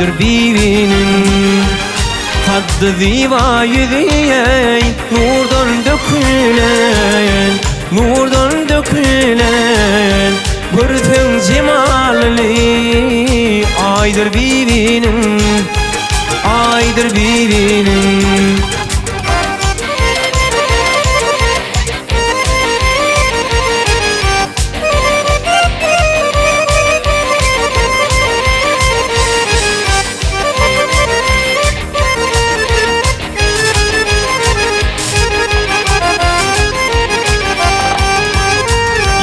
aydır birinin. Kaddı ziva yüzüye nurdan dökülen, nurdan dökülen görsün cemalli aydır birinin, aydır birinin.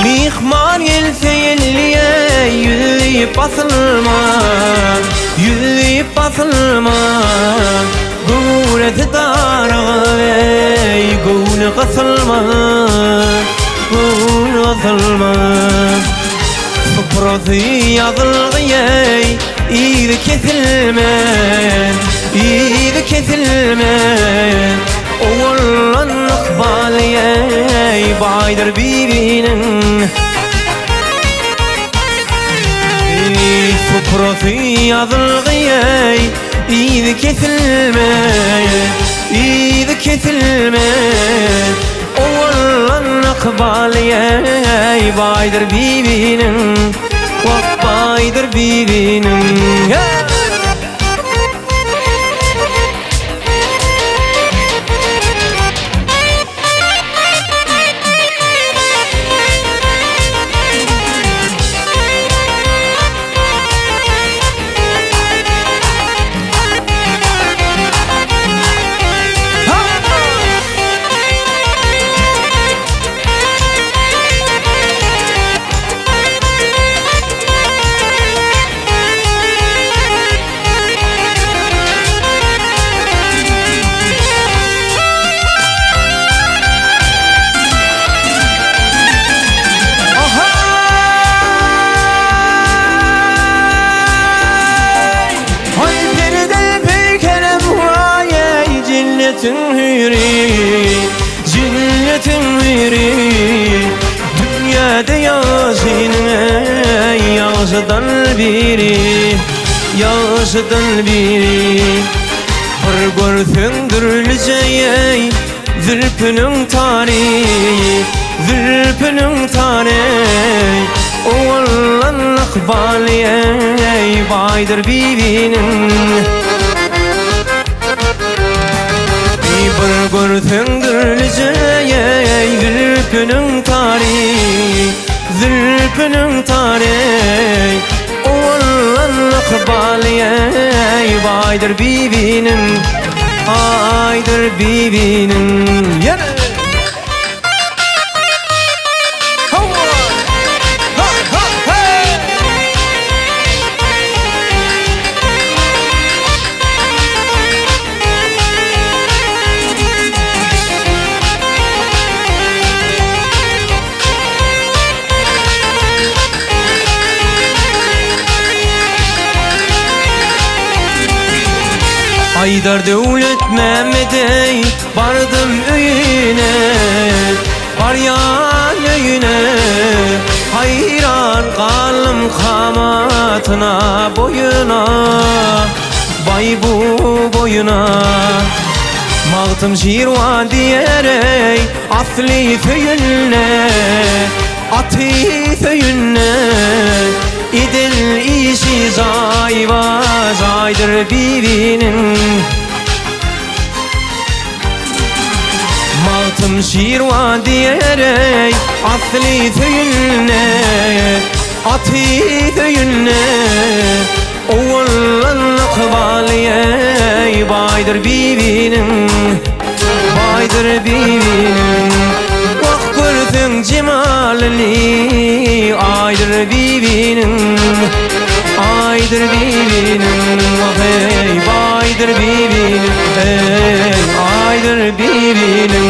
Mihman gelse elliye yüzüyüp basılma, yüzüyüp basılma. Gureti darı ey gune kısılma, gune kısılma. Sıfırası yazılgıye iyidi kesilmez, iyidi kesilmez. Oğullan ıkbaliye baydır birinin. Sıfırası yazılgıye iyidi kesilmez, iyidi kesilmez. Oğullan ıkbaliye baydır birinin, baydır birinin. Cünnetin hürri, cünnetin hürri. Dünyada yaşının yaşıdan biri, yaşıdan biri. Bir görsün dürüleceği zülfünün tarihi, zülfünün tarihi. Oğullan akbaliye baydır birinin. Bir görsün dürüleceği zülfünün tarihi, zülfünün tarihi. Oğullan akbaliye baydır birinin, aydır birinin. Haydar Devlet Mehmet'e vardım öyüne, var yan öyüne. Hayran kalım kamatına boyuna, bay bu boyuna. Mağtım şirvan diyerek asli söyünle, atı söyünle. İdil işi zayva zaydır birinin. Maltım şirvan diyerek asli söyünle, atı söyünle. Oğullan akbaliye baydır birinin, baydır birinin. Bak görsün cemalini aydır birinin, aydır birinin. Hey baydır birinin, hey aydır birinin.